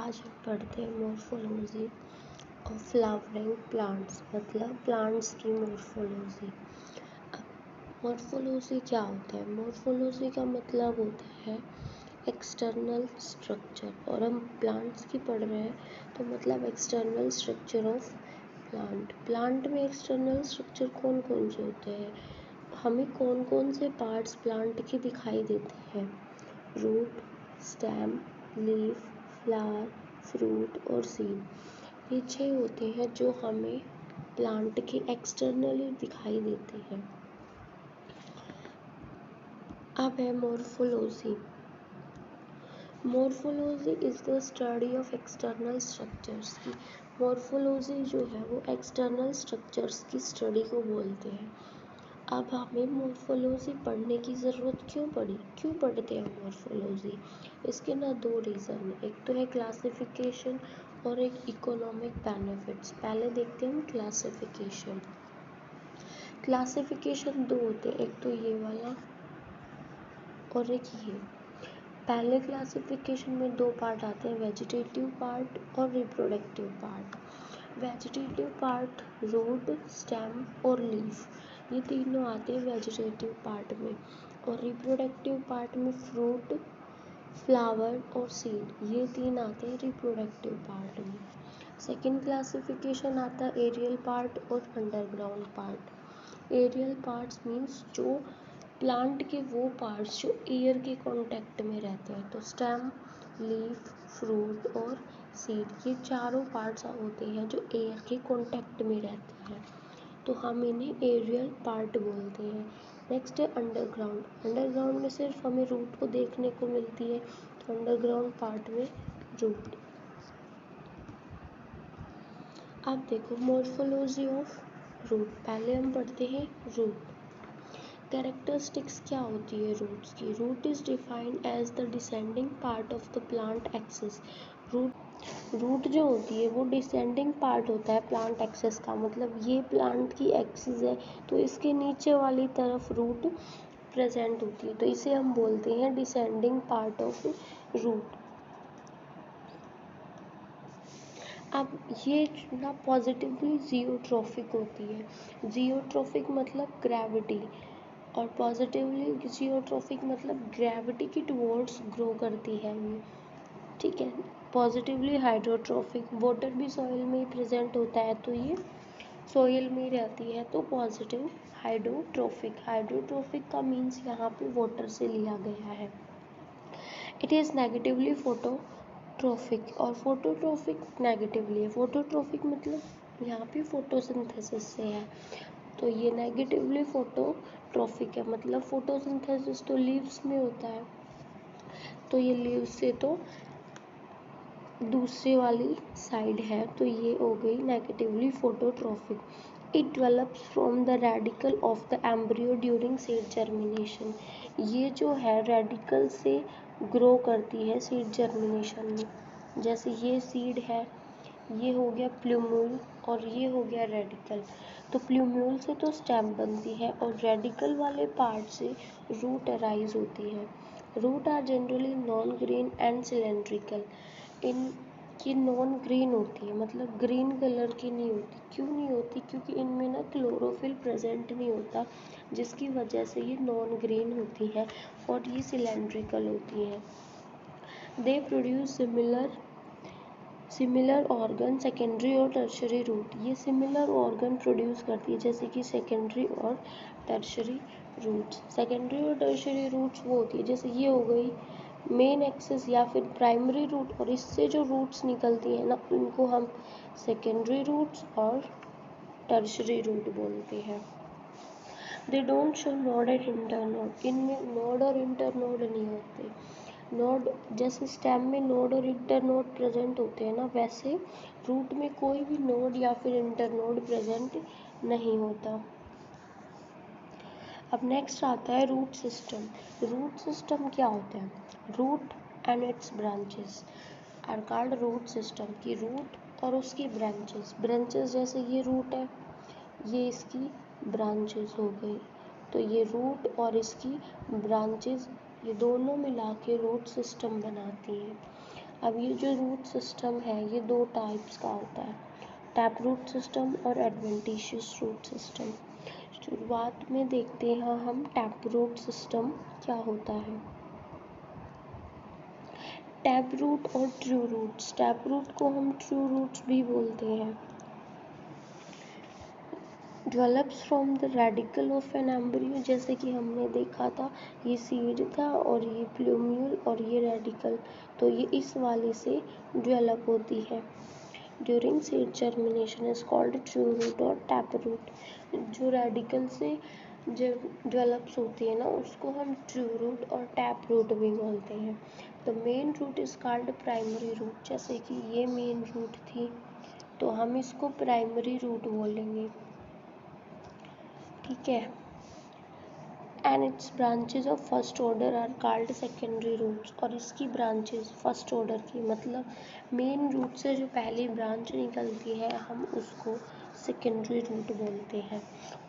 आज हम पढ़ते हैं मॉर्फोलॉजी ऑफ फ्लावरिंग प्लांट्स, मतलब प्लांट्स की मॉर्फोलॉजी। अब मॉर्फोलॉजी क्या होता है? मॉर्फोलॉजी का मतलब होता है एक्सटर्नल स्ट्रक्चर, और हम प्लांट्स की पढ़ रहे हैं तो मतलब एक्सटर्नल स्ट्रक्चर ऑफ प्लांट में एक्सटर्नल स्ट्रक्चर कौन कौन से होते हैं? हमें कौन कौन से पार्ट्स प्लांट के दिखाई देते हैं? Root, stem, leaf, flower, fruit और सीड। ये 6 होते हैं जो हमें प्लांट के एक्सटर्नली दिखाई देते हैं। अब है morphology. Morphology is the study of external structures की। मॉर्फोलॉजी जो है वो एक्सटर्नल स्ट्रक्चर्स की स्टडी को बोलते हैं। अब हमें मॉर्फोलॉजी पढ़ने की ज़रूरत क्यों पढ़ते हैं मॉर्फोलॉजी? इसके ना 2 रीज़न है। एक तो है क्लासिफिकेशन और एक इकोनॉमिक बेनिफिट्स। पहले देखते हैं हम क्लासिफिकेशन। क्लासिफिकेशन 2 होते हैं, एक तो ये वाला और एक ये। पहले क्लासिफिकेशन में 2 पार्ट आते हैं, वेजिटेटिव पार्ट और reproductive part. Vegetative part root, stem और लीफ, ये तीनों आते हैं वेजिटेटिव पार्ट में। और रिप्रोडक्टिव पार्ट में फ्रूट, फ्लावर और सीड, ये 3 आते हैं रिप्रोडक्टिव पार्ट में। सेकेंड क्लासिफिकेशन आता है एरियल पार्ट और underground part. Aerial parts means जो प्लांट के वो पार्ट्स जो एयर के कांटेक्ट में रहते हैं, तो स्टेम, लीफ, फ्रूट और सीड, ये चारों पार्ट्स होते हैं जो एयर के कांटेक्ट में रहते हैं, तो हम इन्हें एरियल पार्ट बोलते हैं। नेक्स्ट है अंडरग्राउंड। अंडरग्राउंड में सिर्फ हमें रूट को देखने को मिलती है, तो अंडरग्राउंड पार्ट में रूट। अब देखो मॉर्फोलॉजी ऑफ रूट। पहले हम पढ़ते हैं रूट। कैरेक्टरिस्टिक्स क्या होती है रूट्स की? Root is defined as the descending part of the plant axis. Root जो होती है वो डिसेंडिंग पार्ट होता है प्लांट एक्सिस का, मतलब ये प्लांट की एक्सिस है तो इसके नीचे वाली तरफ रूट प्रेजेंट होती है, तो इसे हम बोलते हैं डिसेंडिंग पार्ट ऑफ रूट। अब ये ना पॉजिटिवली जियोट्रॉफिक होती है। जियोट्रॉफिक मतलब ग्रेविटी, और पॉजिटिवली जियोट्रॉफिक मतलब ग्रेविटी की टुवर्ड्स ग्रो करती है ये, ठीक है। पॉजिटिवली हाइड्रोट्रॉफिक, वाटर भी सॉइल में ही प्रेजेंट होता है तो ये सॉइल में ही रहती है, तो पॉजिटिव हाइड्रोट्रॉफिक। हाइड्रोट्रॉफिक का मीन्स यहाँ पे वाटर से लिया गया है। इट इज़ नेगेटिवली फोटोट्रॉफिक, और फोटोट्रॉफिक नेगेटिवली है। फोटोट्रॉफिक मतलब यहाँ पे फोटोसिंथेसिस से है, तो ये नेगेटिवली फोटोट्रॉफिक है, मतलब फोटोसिंथेसिस तो लीव्स में होता है, तो ये लीव्स से तो दूसरी वाली साइड है, तो ये हो गई negatively phototrophic. It develops from the radical of the embryo during seed germination. ये जो है रेडिकल से ग्रो करती है सीड जर्मिनेशन में। जैसे ये सीड है, ये हो गया प्लूम्यूल और ये हो गया रेडिकल, तो प्लूम्यूल से तो स्टेम बनती है और रेडिकल वाले पार्ट से रूट अराइज होती है। Root are generally non green and cylindrical. ये नॉन ग्रीन होती है, मतलब ग्रीन कलर की नहीं होती। क्यों नहीं होती? क्योंकि इनमें ना क्लोरोफिल प्रेजेंट नहीं होता, जिसकी वजह से ये नॉन ग्रीन होती है, और ये सिलेंड्रिकल होती हैं। They produce similar organ secondary और टर्शरी रूट। ये सिमिलर ऑर्गन प्रोड्यूस करती है, जैसे कि सेकेंडरी और टर्शरी रूट्स। सेकेंडरी और टर्शरी रूट्स वो होती है, जैसे ये हो गई मेन एक्सिस या फिर प्राइमरी रूट, और इससे जो रूट्स निकलती हैं ना उनको हम सेकेंडरी रूट्स और टर्शरी रूट बोलते हैं। They don't show node and internode. इनमें नोड और इंटरनोड नहीं होते। नोड जैसे स्टेम में नोड और इंटरनोड प्रेजेंट होते हैं ना, वैसे रूट में कोई भी नोड या फिर इंटरनोड प्रेजेंट नहीं होता। अब नेक्स्ट आता है रूट सिस्टम। रूट सिस्टम क्या होता है? Root and its branches are called root system. की रूट और उसकी ब्रांचेस जैसे ये रूट है, ये इसकी ब्रांचेस हो गई, तो ये रूट और इसकी ब्रांचेस ये दोनों मिला के रूट सिस्टम बनाती हैं। अब ये जो रूट सिस्टम है ये दो टाइप्स का होता है, टैप रूट सिस्टम और एडवेंटिशियस रूट सिस्टम। शुरुआत में देखते हैं हम टैप रूट सिस्टम क्या होता है। टैप रूट और ट्रू रूट्स, टैप रूट को हम ट्रू रूट्स भी बोलते हैं। Develops from the radical of an embryo, जैसे कि हमने देखा था ये सीड था और ये प्लूम्यूल और ये रेडिकल, तो ये इस वाले से डेवलप होती है। During seed germination is called true root और टैप रूट। जो रेडिकल से जब डेवलप्स होती है ना उसको हम ट्रू रूट और टैप रूट भी बोलते हैं। The main root is called primary root, जैसे कि ये मेन रूट थी तो हम इसको प्राइमरी रूट बोलेंगे, ठीक है। And its branches of first order are called secondary roots, और इसकी ब्रांचेज फर्स्ट ऑर्डर की मतलब मेन रूट से जो पहली ब्रांच निकलती है हम उसको सेकेंडरी रूट बोलते हैं,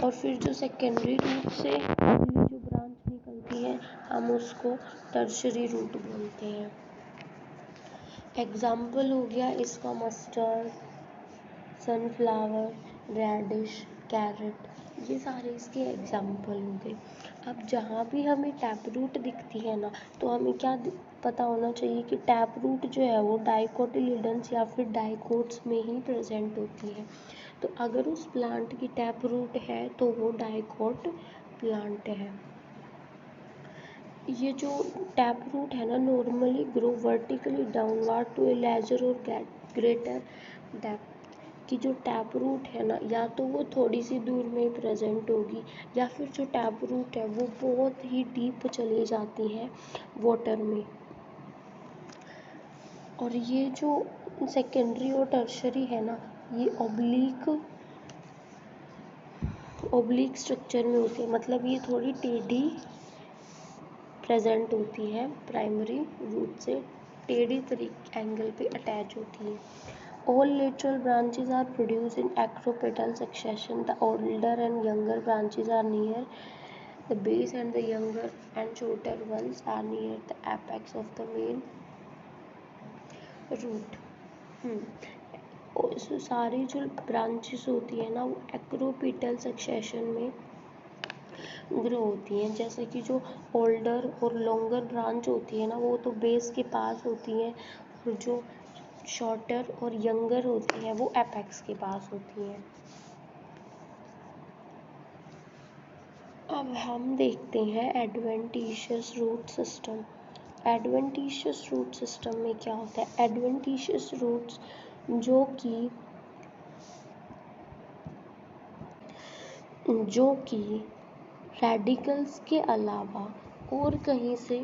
और फिर जो सेकेंडरी रूट से अगली जो ब्रांच निकलती है हम उसको टर्शरी रूट बोलते हैं। एग्जाम्पल हो गया इसका मस्टर्ड, सनफ्लावर, रेडिश, कैरेट, ये सारे इसके एग्जाम्पल हो गए। अब जहाँ भी हमें टैप रूट दिखती है ना तो हमें क्या पता होना चाहिए कि टैप रूट जो है वो डाइकोटिलिडन्स या फिर डाइकोट्स में ही प्रेजेंट होती है। तो अगर उस प्लांट की टैप रूट है तो वो डाइकोट प्लांट है। ये जो टैप रूट है ना normally grow vertically downward to a lesser और ग्रेटर डेप्थ, कि जो टैप रूट है ना या तो वो थोड़ी सी दूर में प्रेजेंट होगी या फिर जो टैप रूट है वो बहुत ही डीप चली जाती है वाटर में। और ये जो सेकेंडरी और टर्शरी है ना ये ओब्लिक स्ट्रक्चर में होती है, मतलब ये थोड़ी टेढ़ी प्रेजेंट होती है, प्राइमरी रूट से टेढ़ी तरीके एंगल पे अटैच होती है। All lateral branches are produced in acropetal succession. The older and younger branches are near the base and the younger and shorter ones are near the apex of the main root. और सारी जो branches होती है ना वो acropetal succession में grow होती हैं, जैसे कि जो ओल्डर और लॉन्गर ब्रांच होती है ना वो तो बेस के पास होती हैं और जो शॉर्टर और यंगर होती हैं वो एपेक्स के पास होती हैं। अब हम देखते हैं adventitious root system. Adventitious root system में क्या होता है, एडवेंटिशियस रूट्स जो कि रेडिकल्स के अलावा और कहीं से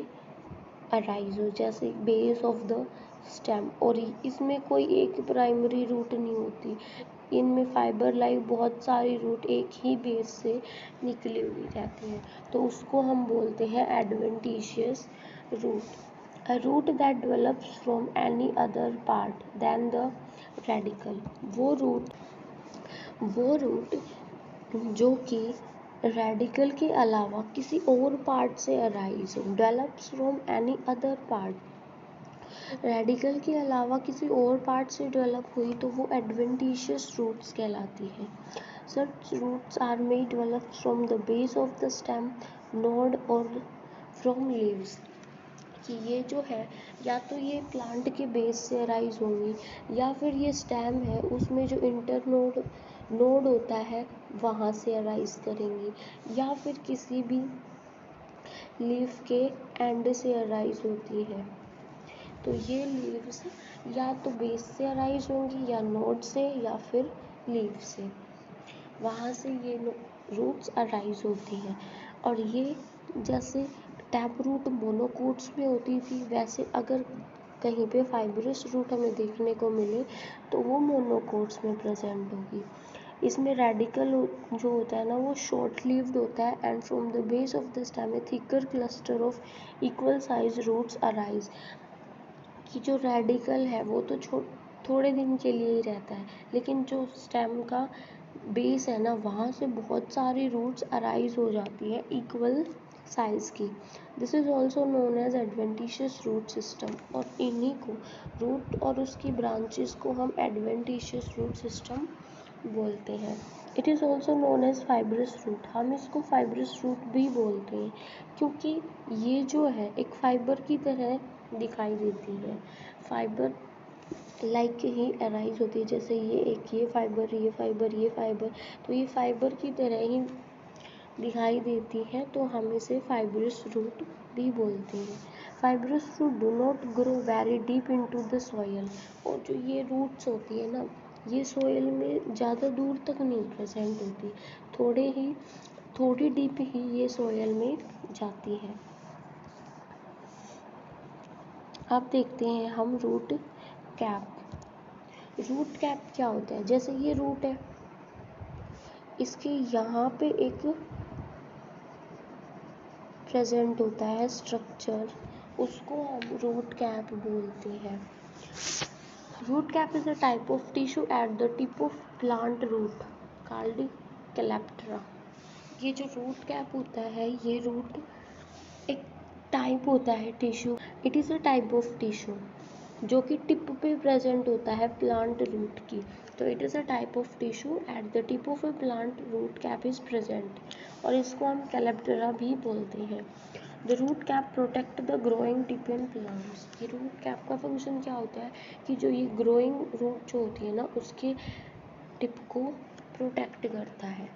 अराइज हो, जैसे बेस ऑफ द स्टेम, और इसमें कोई एक प्राइमरी रूट नहीं होती, इनमें फाइबर लाइव बहुत सारी रूट एक ही बेस से निकली हुई रहती हैं, तो उसको हम बोलते हैं adventitious root. A root that develops from any other part than the radicle, वो रूट जो कि रेडिकल के अलावा किसी और पार्ट से अराइज हो, develops from any other part, radical के अलावा किसी और पार्ट से डेवलप हुई तो वो एडवेंटिशियस रूट्स कहलाती है। Such roots are made develop from the base of the stem, node और फ्रॉम लीव्स, कि ये जो है या तो ये प्लांट के बेस से अराइज होंगी या फिर ये स्टेम है उसमें जो इंटरनोड नोड होता है वहाँ से अराइज करेंगी, या फिर किसी भी लीफ के एंड से अराइज होती है। तो ये लीव्स या तो बेस से अराइज होंगी या नोड से या फिर लीफ से, वहाँ से ये रूट्स अराइज होती हैं। और ये जैसे टैप रूट मोनोकोट्स में होती थी वैसे अगर कहीं पे फाइब्रस रूट हमें देखने को मिले तो वो मोनोकोट्स में प्रेजेंट होगी। इसमें रेडिकल जो होता है ना वो शॉर्ट लीव्ड होता है and from the base of the stem a thicker cluster of equal size roots arise, कि जो रेडिकल है वो तो थोड़े दिन के लिए ही रहता है, लेकिन जो स्टेम का बेस है ना वहाँ से बहुत सारी रूट्स अराइज हो जाती है इक्वल साइज की। This is also known as adventitious root system, और इन्हीं को रूट और उसकी ब्रांचेस को हम एडवेंटिशियस रूट सिस्टम बोलते हैं। It is also known as fibrous root, हम इसको फाइब्रस रूट भी बोलते हैं क्योंकि ये जो है एक फाइबर की तरह दिखाई देती है। फाइबर लाइक ही अराइज होती है, जैसे ये फाइबर, ये फाइबर, ये फाइबर, तो ये फाइबर की तरह ही दिखाई देती है, तो हम इसे फाइब्रस रूट भी बोलते हैं। Fibrous root do not grow very deep into the soil, और जो ये रूट्स होती है ना, ये सॉइल में ज़्यादा दूर तक नहीं प्रेजेंट होती, थोड़ी डीप ही ये सॉइल में जाती है। अब देखते हैं हम रूट कैप। रूट कैप क्या होता है? जैसे ये रूट है, इसके यहाँ पे एक प्रेजेंट होता है स्ट्रक्चर, उसको हम रूट कैप बोलते हैं। Root cap is a type of tissue at the tip of plant root called calyptra. ये जो रूट कैप होता है, ये रूट एक टाइप होता है tissue, it is a type of tissue जो कि टिप पे प्रेजेंट होता है प्लांट रूट की। तो it is a type of tissue at the tip of a plant root cap is present, और इसको हम कैलेप्ट्रा भी बोलते हैं। The root cap protect the growing tip in plants. ये रूट कैप का फंक्शन क्या होता है कि जो ये ग्रोइंग रूट जो होती है ना, उसके टिप को प्रोटेक्ट करता है।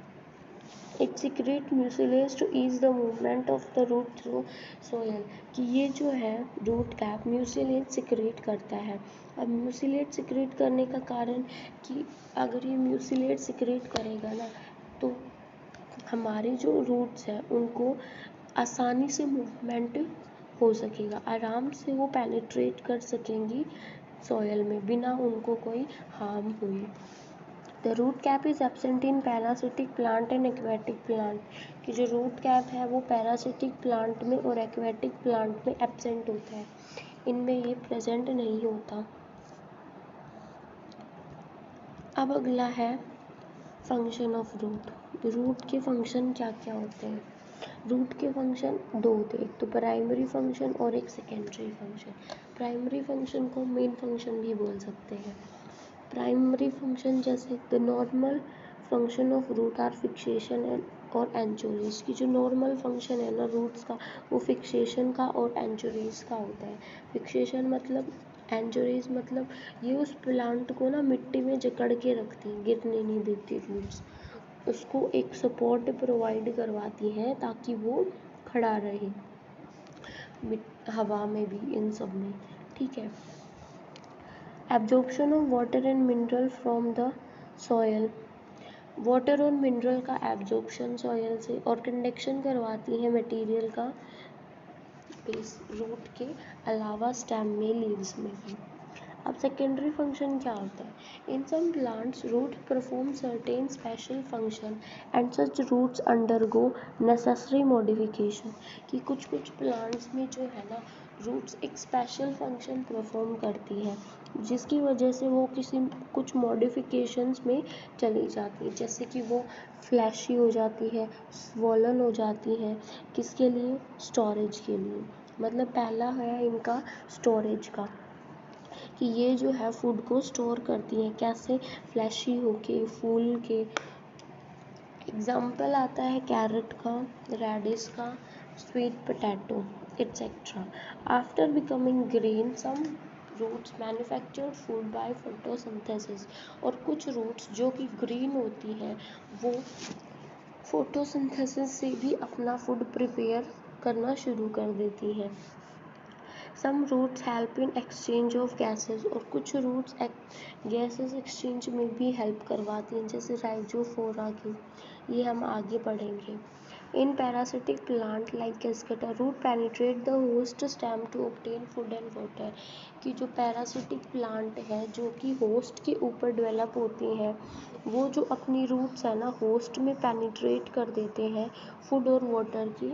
It secrete mucilage to ease the movement of the root through soil, कि ये जो है रूट कैप म्यूसिलेज सिक्रेट करता है। अब म्यूसिलेज सिक्रेट करने का कारण कि अगर ये म्यूसिलेज सिक्रेट करेगा ना, तो हमारे जो रूट्स हैं उनको आसानी से मूवमेंट हो सकेगा, आराम से वो पेनिट्रेट कर सकेंगी सॉयल में बिना उनको कोई हार्म हुई। The root cap is absent in parasitic plant and aquatic plant, कि जो रूट कैप है वो पैरासिटिक प्लांट में और एक्वेटिक प्लांट में एब्सेंट होता है, इनमें ये प्रेजेंट नहीं होता। अब अगला है फंक्शन ऑफ रूट। रूट के फंक्शन क्या क्या होते हैं? रूट के फंक्शन दो होते हैं, एक तो प्राइमरी फंक्शन और एक सेकेंडरी फंक्शन। प्राइमरी फंक्शन को मेन फंक्शन भी बोल सकते हैं। प्राइमरी फंक्शन जैसे the normal function of root are fixation और एंचोरीज, की जो नॉर्मल फंक्शन है ना रूट्स का, वो फिक्सेशन का और एंचोरीज का होता है। फिक्सेशन मतलब, एंचोरीज मतलब ये उस प्लांट को ना मिट्टी में जकड़ के रखती है, गिरने नहीं देती रूट्स, उसको एक सपोर्ट प्रोवाइड करवाती हैं ताकि वो खड़ा रहे हवा में भी, इन सब में, ठीक है। Absorption of water and mineral from the soil, water और मिनरल का एब्जॉर्प्शन सॉयल से, और कंडक्शन करवाती है मटेरियल का बेस रूट के अलावा स्टेम में, लीव्स में भी। अब सेकेंडरी फंक्शन क्या होता है? In some plants root perform certain special function and such roots undergo necessary modification, कि कुछ प्लांट्स में जो है ना रूट्स एक स्पेशल फंक्शन परफॉर्म करती है, जिसकी वजह से वो कुछ मॉडिफिकेशंस में चली जाती है, जैसे कि वो फ्लैशी हो जाती है, स्वॉलन हो जाती है, किसके लिए? स्टोरेज के लिए। मतलब पहला है इनका स्टोरेज का, कि ये जो है फूड को स्टोर करती हैं, कैसे? फ्लैशी होके, फूल के। एग्जाम्पल आता है कैरेट का, रेडिश का, sweet potato etcetera. After becoming green some roots manufactured food by photosynthesis, और कुछ रूट्स जो कि ग्रीन होती हैं वो फोटोसिंथेसिस से भी अपना फूड प्रिपेयर करना शुरू कर देती हैं। Some roots help in exchange of gases, और कुछ रूट्स गैसेस एक्सचेंज में भी हेल्प करवाती हैं, जैसे राइजोफोरा की, ये हम आगे पढ़ेंगे। In parasitic plant like cuscuta root penetrate the host stem to obtain food and water, कि जो पैरासिटिक प्लांट है जो कि होस्ट के ऊपर डेवलप होती हैं, वो जो अपनी रूट्स है ना होस्ट में पेनिट्रेट कर देते हैं फूड और वाटर की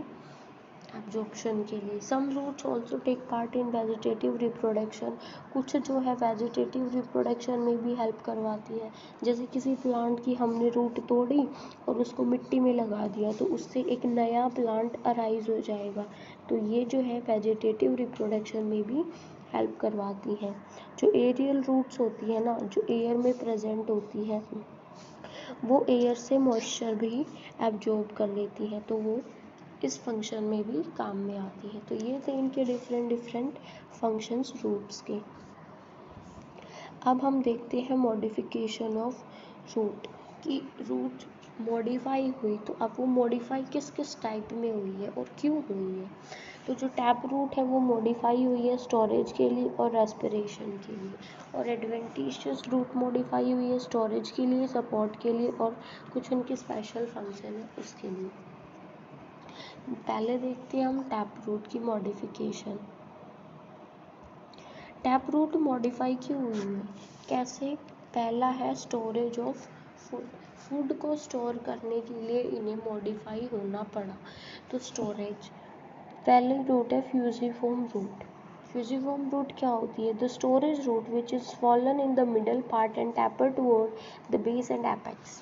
एब्जॉर्प्शन के लिए। Some roots also take part in vegetative reproduction, कुछ जो है वेजिटेटिव रिप्रोडक्शन में भी हेल्प करवाती है। जैसे किसी प्लांट की हमने रूट तोड़ी और उसको मिट्टी में लगा दिया तो उससे एक नया प्लांट अराइज हो जाएगा, तो ये जो है वेजिटेटिव रिप्रोडक्शन में भी हेल्प करवाती हैं। जो एरियल रूट्स होती है ना, जो एयर में प्रेजेंट होती है, वो एयर से मॉइस्चर भी एब्जॉर्ब कर लेती हैं, तो वो इस फंक्शन में भी काम में आती है। तो ये थे इनके डिफरेंट फंक्शंस रूट्स के। अब हम देखते हैं मॉडिफिकेशन ऑफ रूट, कि रूट मॉडिफाई हुई तो अब वो मॉडिफाई किस किस टाइप में हुई है और क्यों हुई है। तो जो टैप रूट है वो मॉडिफाई हुई है स्टोरेज के लिए और रेस्पिरेशन के लिए, और एडवेंटिशियस रूट मॉडिफाई हुई है स्टोरेज के लिए, सपोर्ट के लिए और कुछ उनकी स्पेशल फंक्शन है उसके लिए। पहले देखते हैं हम टैप रूट की मॉडिफिकेशन। टैप रूट मॉडिफाई क्यों हुई है, कैसे। पहला है स्टोरेज ऑफ फूड, फूड को स्टोर करने के लिए इन्हें मॉडिफाई होना पड़ा, तो स्टोरेज। पहली रूट है फ्यूजिफॉर्म रूट। फ्यूजिफॉर्म रूट क्या होती है, the storage root which is swollen in the middle part and taper toward the base and apex,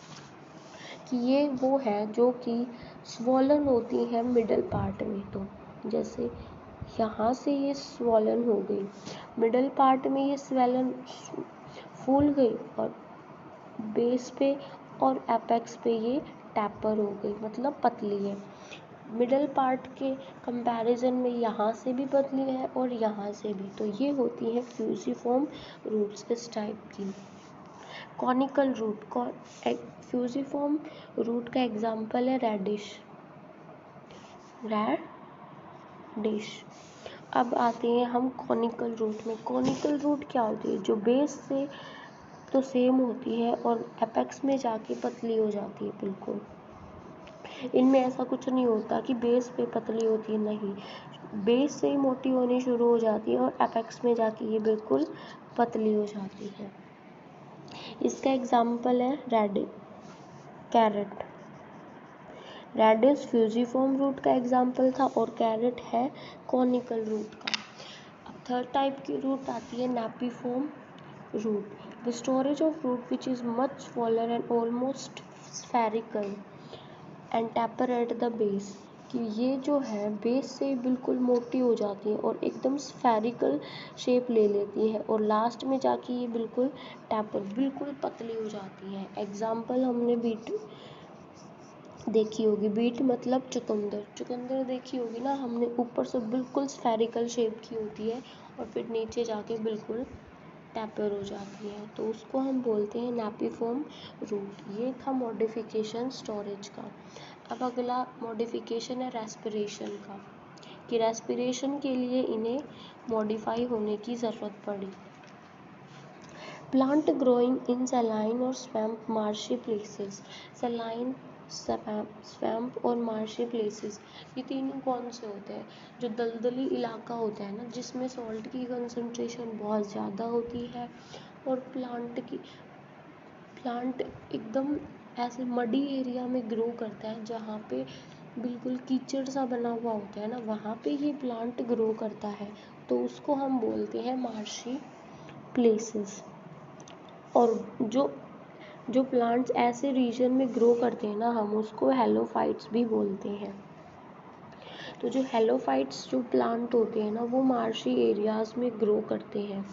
कि ये वो है जो कि स्वॉलन होती है मिडल पार्ट में। तो जैसे यहाँ से ये स्वॉलन हो गई, मिडल पार्ट में ये स्वैलन फूल गई, और बेस पे और एपेक्स पे ये टैपर हो गई, मतलब पतली है। मिडल पार्ट के कंपैरिजन में यहाँ से भी पतली है और यहाँ से भी, तो ये होती है फ्यूजिफॉर्म रूट्स इस टाइप की। कॉनिकल रूट, फ्यूजिफॉर्म रूट का एग्जाम्पल है रेडिश। अब आते हैं हम कॉनिकल रूट में। कॉनिकल रूट क्या होती है, जो बेस से तो सेम होती है और एपेक्स में जाके पतली हो जाती है बिल्कुल। इनमें ऐसा कुछ नहीं होता कि बेस पे पतली होती है, नहीं, बेस से ही मोटी होनी शुरू हो जाती है और एपेक्स में जाके ये बिल्कुल पतली हो जाती है। इसका एग्जाम्पल है कैरेट। रेडिस फ्यूजिफॉर्म रूट का एग्जाम्पल था और कैरेट है कॉनिकल रूट का। अब थर्ड टाइप की रूट आती है napiform root, the storage of root which is much smaller and almost spherical and taper at the base, कि ये जो है बेस से बिल्कुल मोटी हो जाती है और एकदम स्फेरिकल शेप ले लेती है और लास्ट में जाके ये बिल्कुल टैपर बिल्कुल पतली हो जाती है। एग्जाम्पल हमने बीट देखी होगी, बीट मतलब चुकंदर देखी होगी ना हमने, ऊपर से बिल्कुल स्फेरिकल शेप की होती है और फिर नीचे जाके बिल्कुल टैपर हो जाती है, तो उसको हम बोलते हैं नैपिफॉर्म रूट। ये था मॉडिफिकेशन स्टोरेज का। अब अगला मॉडिफिकेशन है रेस्पिरेशन का, कि रेस्पिरेशन के लिए इन्हें मॉडिफाई होने की ज़रूरत पड़ी। प्लांट ग्रोइंग इन सैलाइन और swamp marshy places, saline, swamp और मार्शी प्लेसेस, ये तीनों कौन से होते हैं, जो दलदली इलाका होता है ना, जिसमें सॉल्ट की कंसंट्रेशन बहुत ज़्यादा होती है और प्लांट एकदम ऐसे मडी एरिया में ग्रो करता है, जहाँ पे बिल्कुल कीचड़ सा बना हुआ होता है ना, वहाँ पे ये प्लांट ग्रो करता है, तो उसको हम बोलते हैं मार्शी प्लेसेस। और जो प्लांट्स ऐसे रीजन में ग्रो करते हैं ना, हम उसको हेलोफाइट्स भी बोलते हैं। तो जो हेलोफाइट्स जो प्लांट होते हैं ना, वो मार्शी एरियाज में ग्रो करते हैं।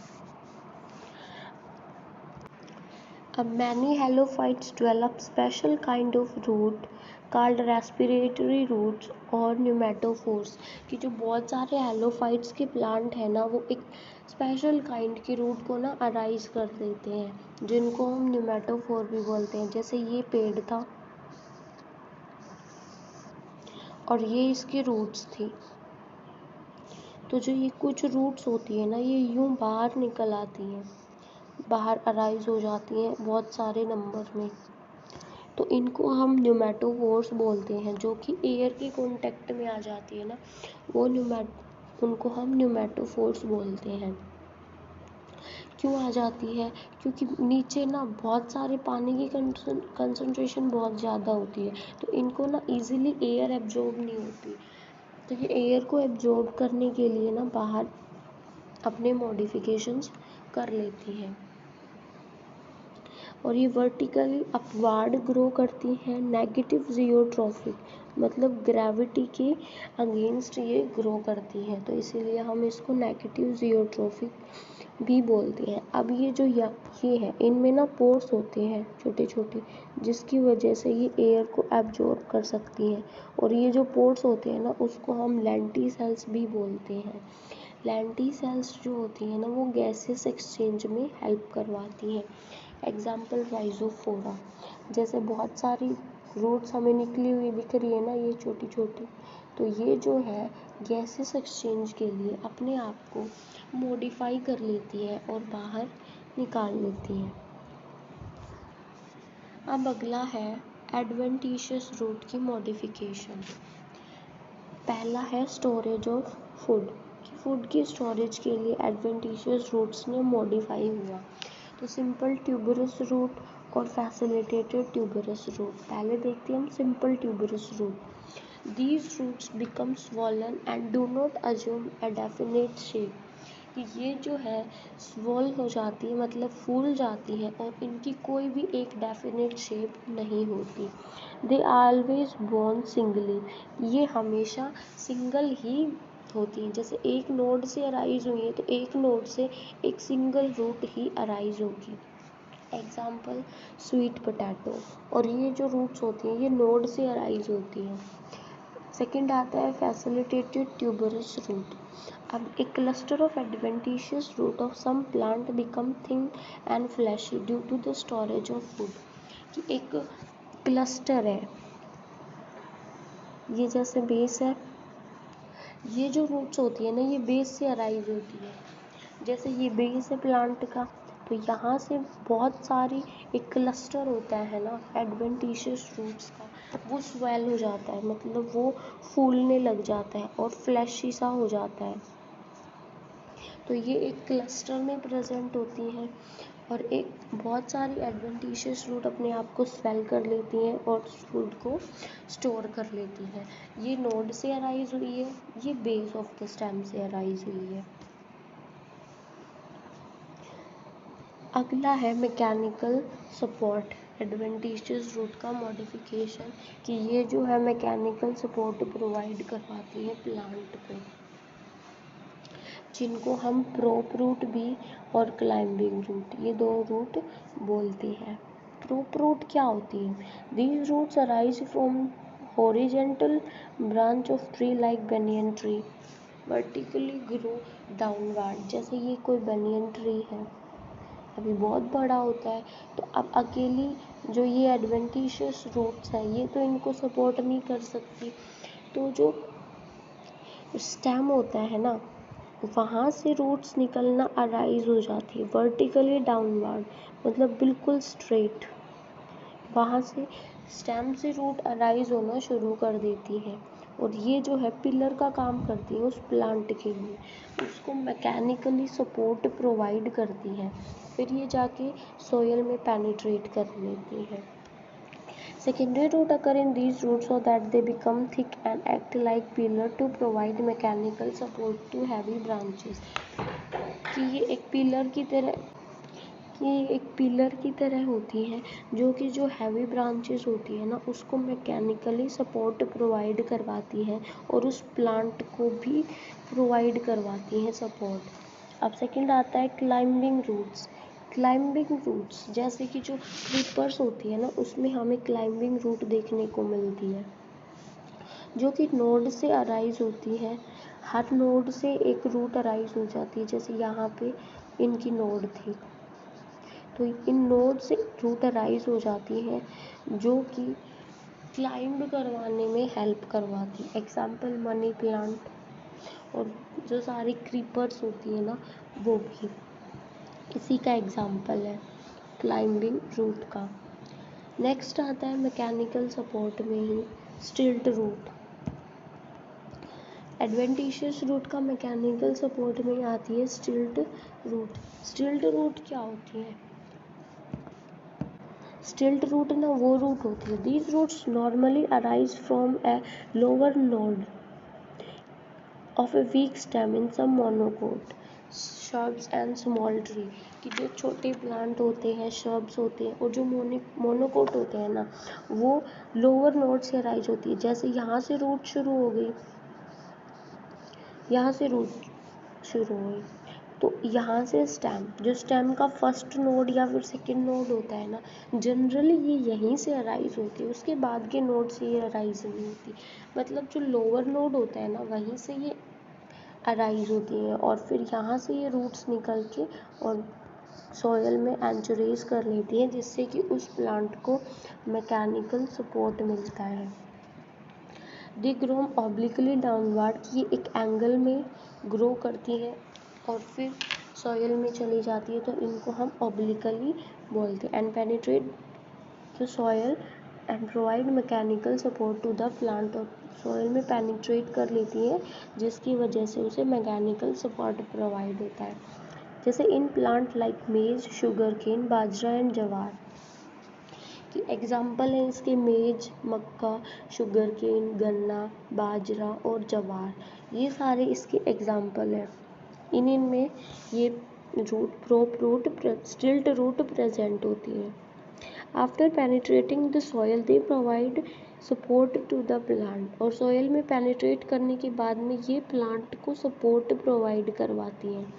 अब many halophytes develop special kind of root called respiratory roots और न्यूमेटोफोर्स, कि जो बहुत सारे हेलोफाइट्स के प्लांट हैं ना, वो एक स्पेशल काइंड के रूट को ना अराइज कर देते हैं, जिनको हम न्यूमेटोफोर भी बोलते हैं। जैसे ये पेड़ था और ये इसकी रूट्स थी, तो जो ये कुछ रूट्स होती है ना, ये यूं बाहर निकल आती हैं, बाहर अराइज हो जाती हैं बहुत सारे नंबर में, तो इनको हम न्यूमेटोफोर्स बोलते हैं। जो कि एयर के कांटेक्ट में आ जाती है ना, वो उनको हम न्यूमेटोफोर्स बोलते हैं। क्यों आ जाती है, क्योंकि नीचे ना बहुत सारे पानी की कंसंट्रेशन बहुत ज़्यादा होती है, तो इनको ना इजीली एयर एब्जॉर्ब नहीं होती, तो ये एयर को एब्जॉर्ब करने के लिए ना बाहर अपने मॉडिफिकेशंस कर लेती हैं और ये वर्टिकली अपवार्ड ग्रो करती हैं। नेगेटिव जियोट्रॉफिक मतलब ग्रेविटी के अगेंस्ट ये ग्रो करती हैं, तो इसीलिए हम इसको नेगेटिव जियोट्रॉफिक भी बोलते हैं। अब ये जो ये है, इनमें ना पोर्स होते हैं छोटे छोटे, जिसकी वजह से ये एयर को एब्जॉर्ब कर सकती हैं। और ये जो पोर्स होते हैं ना, उसको हम लेंटिसेल्स भी बोलते हैं। लेंटिसेल्स जो होती हैं ना, वो गैसेस एक्सचेंज में हेल्प करवाती हैं। एग्जाम्पल राइजोफोरा, जैसे बहुत सारी रूट्स हमें निकली हुई दिख रही है ना, ये छोटी छोटी, तो ये जो है गैसेस एक्सचेंज के लिए अपने आप को मॉडिफाई कर लेती है और बाहर निकाल लेती है। अब अगला है एडवेंटिशियस रूट की मॉडिफिकेशन। पहला है स्टोरेज ऑफ फूड। फूड की स्टोरेज के लिए एडवेंटिशियस रूट्स ने मॉडिफाई हुआ। तो सिंपल ट्यूबरस रूट और फैसिलिटेटेड ट्यूबरस रूट। पहले देखते हैं हम simple tuberous root. These roots become swollen and do not assume a definite shape. ये जो है स्वॉल हो जाती है, मतलब फूल जाती है, और इनकी कोई भी एक डेफिनेट शेप नहीं होती। दे ऑलवेज बोर्न सिंगली, ये हमेशा सिंगल ही होती हैं। जैसे एक नोड से अराइज हुई है, तो एक नोड से एक सिंगल रूट ही अराइज होगी। Example sweet potato. और ये जो रूट्स होती हैं, ये नोड से अराइज होती हैं। सेकेंड आता है फैसिलिटेटेड ट्यूबरस रूट। अब एक cluster of adventitious root of some plant become thin and fleshy due to the storage of food. कि एक क्लस्टर है, ये जैसे बेस है, ये जो रूट्स होती है ना, ये बेस से अराइज होती है। जैसे ये बेस है प्लांट का, तो यहाँ से बहुत सारी एक क्लस्टर होता है ना एडवेंटिशियस रूट्स का, वो स्वेल हो जाता है, मतलब वो फूलने लग जाता है और फ्लैशी सा हो जाता है। तो ये एक क्लस्टर में प्रेजेंट होती हैं और एक बहुत सारी एडवेंटिशियस रूट अपने आप को स्वेल कर लेती हैं और फूड को स्टोर कर लेती हैं। ये नोड से अराइज हुई है, ये बेस ऑफ द स्टेम से अराइज हुई है। अगला है मैकेनिकल सपोर्ट। एडवेंटिशियस रूट का मॉडिफिकेशन, कि ये जो है मैकेनिकल सपोर्ट प्रोवाइड करवाती है प्लांट को, जिनको हम प्रोप रूट भी और क्लाइंबिंग रूट, ये दो रूट बोलती हैं। प्रोप रूट क्या होती है? These roots arise from horizontal branch of tree like banyan tree, vertically grow downward. जैसे ये कोई बनियन ट्री है, अभी बहुत बड़ा होता है, तो अब अकेली जो ये एडवेंटिशियस रूट्स है, ये तो इनको सपोर्ट नहीं कर सकती, तो जो स्टेम होता है ना, वहाँ से रूट्स निकलना अराइज हो जाती है वर्टिकली डाउनवर्ड, मतलब बिल्कुल स्ट्रेट। वहाँ से स्टेम से रूट अराइज होना शुरू कर देती है और ये जो है पिलर का काम करती है उस प्लांट के लिए, उसको मैकेनिकली सपोर्ट प्रोवाइड करती है, फिर ये जाके सोयल में पेनिट्रेट कर लेती है। Secondary root occur in these roots so that they become thick and act like pillar to provide mechanical support to heavy branches। कि ये एक पिलर की तरह होती हैं, जो कि जो हैवी ब्रांचेस होती है ना, उसको मैकेनिकली सपोर्ट प्रोवाइड करवाती हैं और उस प्लांट को भी प्रोवाइड करवाती हैं सपोर्ट। अब सेकंड आता है क्लाइंबिंग रूट्स। क्लाइंबिंग रूट्स जैसे कि जो क्रीपर्स होती है ना, उसमें हमें क्लाइंबिंग रूट देखने को मिलती है, जो कि नोड से अराइज होती है। हर नोड से एक रूट अराइज हो जाती है, जैसे यहाँ पे इनकी नोड थी, तो इन नोड से रूट अराइज हो जाती हैं, जो कि क्लाइंब करवाने में हेल्प करवाती। एग्जाम्पल मनी प्लांट और जो सारी क्रीपर्स होती है ना, वो भी इसी का एग्जाम्पल है क्लाइंबिंग रूट का। नेक्स्ट आता है मैकेनिकल सपोर्ट में ही स्टिल्ट रूट। एडवेंटिशियस रूट का मैकेनिकल सपोर्ट में आती है स्टिल्ट रूट। स्टिल्ट रूट क्या होती है? स्टिल्ट रूट ना वो रूट होती है, these roots normally arise from a lower node. Of a weak stem in some monocot shrubs and small tree, कि जो छोटे प्लांट होते हैं, shrubs होते हैं और जो मोनोकोट होते हैं ना, वो लोअर नोड से अराइज होती है। जैसे यहाँ से रूट शुरू हो गई, यहाँ से रूट शुरू हुई, तो यहाँ से स्टेम, जो स्टेम का फर्स्ट नोड या फिर सेकंड नोड होता है ना, जनरली ये यहीं से अराइज होती है, उसके बाद के नोड से ये अराइज नहीं होती। मतलब जो लोअर नोड होता है ना, वहीं से ये अराइज होती है और फिर यहाँ से ये रूट्स निकल के और सॉयल में एंचुरेज कर लेती हैं, जिससे कि उस प्लांट को मैकेनिकल सपोर्ट मिलता है। दे ग्रो ऑब्लिकली डाउनवर्ड, ये एक एंगल में ग्रो करती है और फिर सॉयल में चली जाती है, तो इनको हम ऑब्लिकली बोलते हैं। And penetrate the soil and provide mechanical support to the plant, और सॉयल में पेनिट्रेट कर लेती है, जिसकी वजह से उसे मैकेनिकल सपोर्ट प्रोवाइड होता है। जैसे इन प्लांट लाइक मेज, शुगर केन, बाजरा एंड जवार, कि एग्जाम्पल है इसके मेज, मक्का, शुगर केन, गन्ना, बाजरा और जवार, ये सारे इसके एग्जाम्पल हैं। इनमें ये स्टिल्ट रूट प्रेजेंट होती है। After penetrating the soil they provide support to the plant, और सॉयल में पेनिट्रेट करने के बाद में ये प्लांट को सपोर्ट प्रोवाइड करवाती हैं।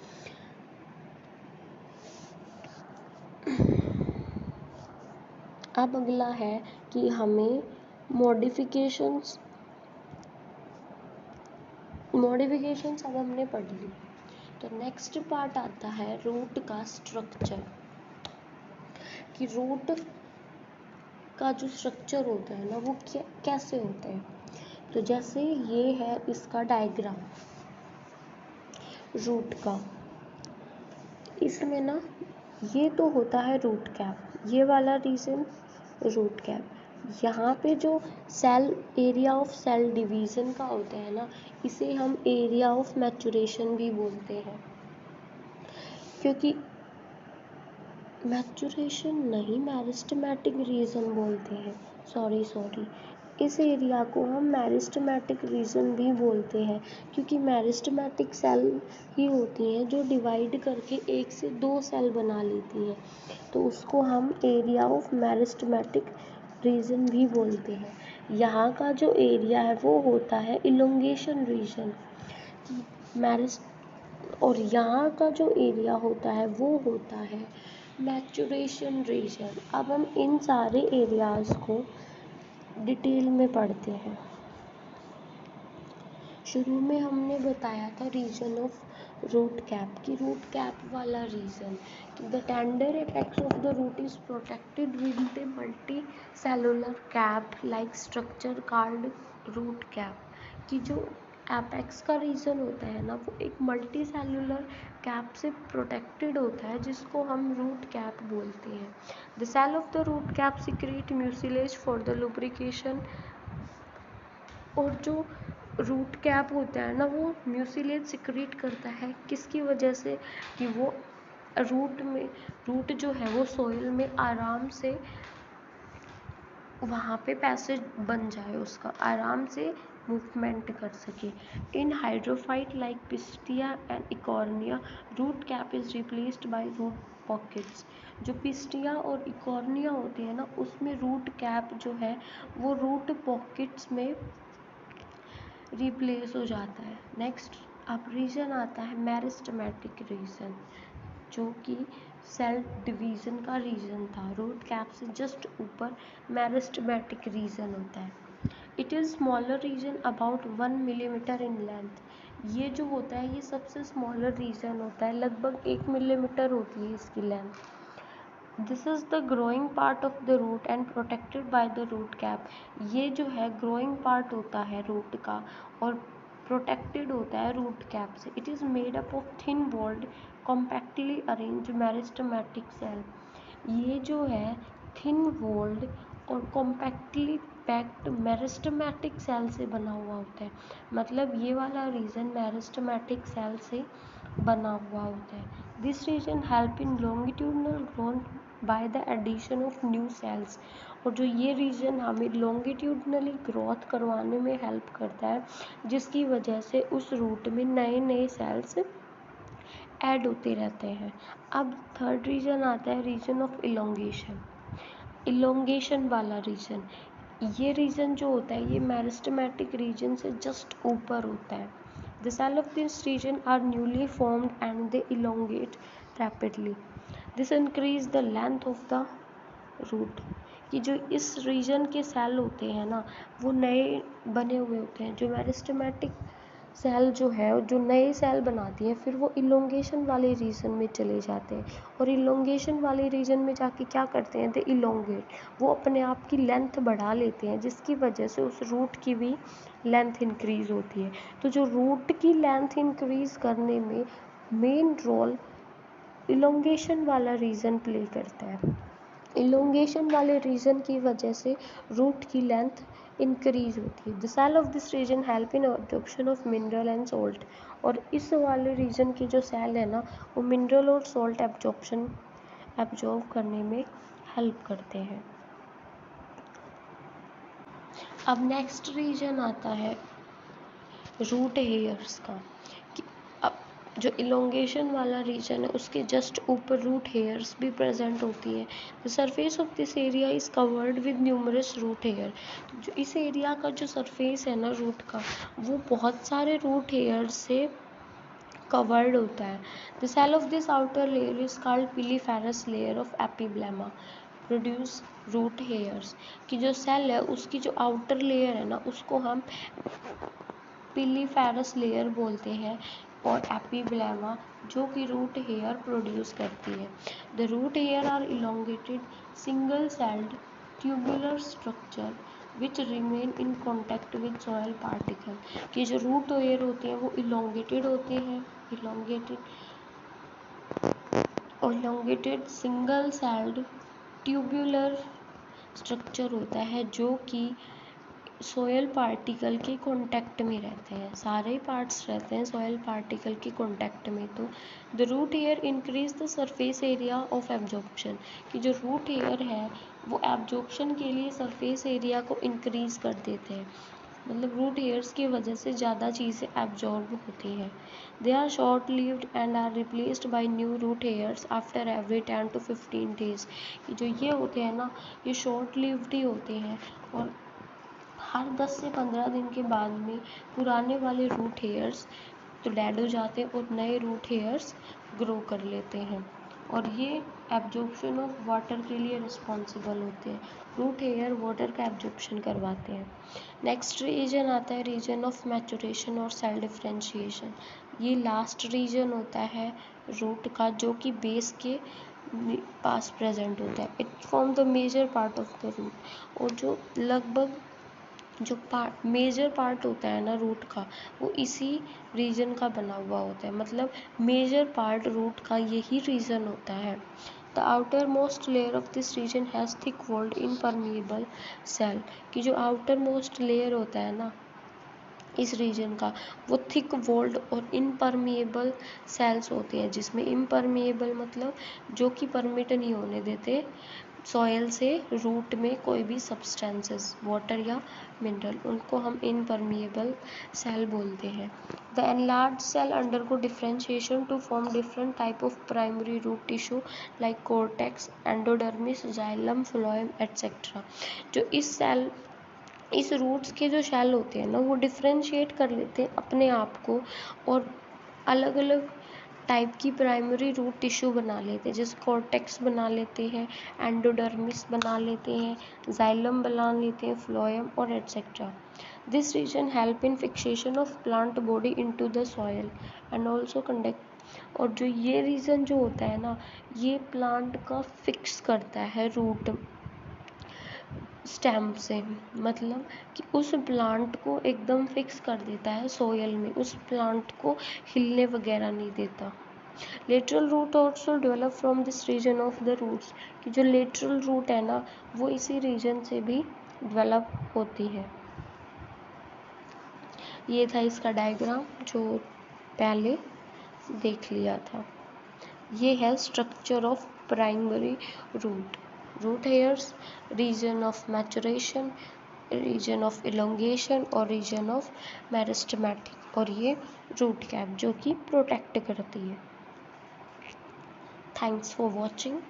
अब अगला है कि हमें मॉडिफिकेशंस अब हमने पढ़ ली, तो नेक्स्ट पार्ट आता है रूट का स्ट्रक्चर, कि रूट का जो स्ट्रक्चर होता है ना, वो कैसे होता है। तो जैसे ये है इसका डायग्राम रूट का, इसमें ना ये तो होता है रूट कैप, ये वाला रीजन रूट कैप। यहाँ पे जो cell area of cell division का होता है ना, इसे हम एरिया ऑफ मैचुरेशन भी बोलते हैं, क्योंकि मैचुरेशन नहीं, मेरिस्टेमेटिक रीजन बोलते हैं, सॉरी इस एरिया को हम मेरिस्टेमेटिक रीजन भी बोलते हैं, क्योंकि मेरिस्टेमेटिक सेल ही होती हैं जो डिवाइड करके एक से दो सेल बना लेती हैं, तो उसको हम एरिया ऑफ मेरिस्टेमेटिक रीजन भी बोलते हैं। यहाँ का जो एरिया है वो होता है इलोंगेशन रीजन, और यहाँ का जो एरिया होता है वो होता है मैचुरेशन रीजन। अब हम इन सारे एरियाज़ को डिटेल में पढ़ते हैं। शुरू में हमने बताया था रीजन ऑफ रूट कैप, की रूट कैप वाला रीजन, कि the tender apex of the root is protected with the multicellular cap like structure called root cap, कि जो एपेक्स का रीजन होता है ना, वो एक मल्टी सेलुलर कैप से प्रोटेक्टेड होता है, जिसको हम रूट कैप बोलते हैं। The cell of the root cap secrete mucilage for the lubrication, और जो रूट कैप होता है ना, वो म्यूसिलेज सिक्रीट करता है, किसकी वजह से, कि वो रूट जो है वो सॉइल में आराम से वहाँ पे पैसेज बन जाए, उसका आराम से मूवमेंट कर सके। In hydrophyte like Pistia and Eichhornia, root cap is replaced by root pockets. जो पिस्टिया और इकॉर्निया होती है ना, उसमें रूट कैप जो है वो रूट पॉकेट्स में रिप्लेस हो जाता है। नेक्स्ट अब रीजन आता है मेरिस्टेमेटिक रीजन, जो कि सेल डिवीज़न का रीजन था। रूट कैप से जस्ट ऊपर मेरिस्टेमेटिक रीजन होता है। It is smaller region about 1 millimetre in length. ये जो होता है ये सबसे स्मॉलर रीजन होता है, लगभग 1 मिलीमीटर होती है इसकी length. This is the growing part of the root and protected by the root cap. ये जो है ग्रोइंग पार्ट होता है रूट का और प्रोटेक्टेड होता है रूट कैप से। It is made up of thin walled compactly arrange meristematic cell. ये जो है थिन वॉल्ड और कॉम्पैक्टली पैक्ड मेरिस्टेमेटिक सेल से बना हुआ होता है। मतलब ये वाला रीजन मेरिस्टेमेटिक सेल से बना हुआ होता है। This region help in longitudinal growth by the addition of new cells. और जो ये रीजन हमें लॉन्गिट्यूडनली ग्रोथ करवाने में हेल्प करता है, जिसकी वजह से उस रूट में नए नए सेल्स ऐड होते रहते हैं। अब थर्ड रीजन आता है रीजन ऑफ इलोंगेशन। इलोंगेशन वाला रीजन, ये रीजन जो होता है ये मेरिस्टेमेटिक रीजन से जस्ट ऊपर होता है। The cells of this region are newly formed and they elongate rapidly. This increase the length of the root. कि जो इस रीजन के सेल होते हैं ना, वो नए बने हुए होते हैं। जो मेरिस्टेमेटिक सेल जो है, जो नए सेल बनाती है, फिर वो इलोंगेशन वाले रीजन में चले जाते हैं। और इलोंगेशन वाले रीजन में जाके क्या करते हैं, दे इलोंगेट, वो अपने आप की लेंथ बढ़ा लेते हैं, जिसकी वजह से उस रूट की भी लेंथ इंक्रीज होती है। तो जो रूट की लेंथ इंक्रीज करने में मेन रोल इलोंगेशन वाला रीजन प्ले करता है। इलोंगेशन वाले रीजन की वजह से रूट की लेंथ इंक्रीज होती है। The cell of this region help in absorption of mineral and salt. और इस वाले रीजन के जो सेल है ना, वो मिनरल और सॉल्ट एब्जॉर्ब करने में हेल्प करते हैं। अब नेक्स्ट रीजन आता है रूट हेयर्स का। कि अब जो इलोंगेशन वाला रीजन है उसके जस्ट ऊपर रूट हेयर्स भी प्रेजेंट होती है। The surface of this area is covered with numerous root hair. जो इस एरिया का जो सरफेस है ना रूट का, वो बहुत सारे रूट हेयर्स से कवर्ड होता है। The cell of this outer layer is called piliferous layer of epiblema produce root hairs. कि जो सेल है उसकी जो आउटर लेयर है ना, उसको हम पिलीफेरस लेयर बोलते हैं, और एपिब्लेमा जो कि रूट हेयर प्रोड्यूस करती है। The root hair are elongated single celled tubular structure which remain in contact with soil particle. कि जो रूट हेयर होते हैं वो इलोंगेटेड होते हैं, elongated single celled tubular structure होता है जो कि सॉयल पार्टिकल के कांटेक्ट में रहते हैं। सारे पार्ट्स रहते हैं सॉयल पार्टिकल के कांटेक्ट में। तो the root hair increase the surface area of absorption. कि जो रूट हेयर है वो एब्जॉर्प्शन के लिए सरफेस एरिया को इंक्रीज कर देते हैं, मतलब रूट हेयर्स की वजह से ज़्यादा चीज़ें एब्जॉर्ब होती हैं। They are short lived and are replaced by new root hairs after every 10 to 15 days. जो ये होते हैं ना, ये शॉर्ट लिव्ड ही होते हैं, और हर 10 से 15 दिन के बाद में पुराने वाले रूट हेयर्स तो डेड हो जाते हैं और नए रूट हेयर्स ग्रो कर लेते हैं। और ये एब्जॉर्प्शन ऑफ वाटर के लिए रिस्पॉन्सिबल होते हैं। रूट हेयर वाटर का एब्जॉर्प्शन करवाते हैं। नेक्स्ट रीजन आता है रीजन ऑफ मैचुरेशन और सेल डिफरेंशिएशन। ये लास्ट रीजन होता है रूट का, जो कि बेस के पास प्रेजेंट होता है। It form the major part of the root. और जो लगभग जो मेजर पार्ट होता है ना रूट का, वो इसी रीजन का बना हुआ होता है। मतलब मेजर पार्ट रूट का यही रीजन होता है। The outermost layer of this region has thick walled impermeable cell. कि जो आउटर मोस्ट लेयर होता है ना इस रीजन का, वो थिक वॉल्ड और इनपरमिएबल सेल्स होते हैं, जिसमें इनपरमिएबल मतलब जो कि परमिट नहीं होने देते सॉयल से रूट में कोई भी सब्सटेंसेस, वाटर या मिनरल, उनको हम इनपरमिएबल सेल बोलते हैं। The enlarge cell undergo differentiation to form different type of primary root tissue like cortex, endodermis, xylem, phloem etcetera. जो इस रूट्स के जो शेल होते हैं ना, वो डिफरेंशिएट कर लेते हैं अपने आप को और अलग अलग टाइप की प्राइमरी रूट टिश्यू बना लेते हैं, जैसे कॉर्टेक्स बना लेते हैं, एंडोडर्मिस बना लेते हैं, जाइलम बना लेते हैं, फ्लोएम और etcetera. This region help in fixation of plant body into the soil and also conduct. और जो ये रीजन जो होता है ना, ये प्लांट का फिक्स करता है रूट स्टेम से, मतलब कि उस प्लांट को एकदम फिक्स कर देता है सॉयल में, उस प्लांट को हिलने वगैरह नहीं देता। Lateral root also develop from this region of the roots. कि जो लेटरल रूट है ना, वो इसी रीजन से भी डेवलप होती है। ये था इसका डायग्राम जो पहले देख लिया था। ये है structure of primary root. Root hairs, region of maturation, region of elongation और रीजन ऑफ मेरिस्टेमेटिक, और ये रूट कैप जो कि प्रोटेक्ट करती है। Thanks for watching.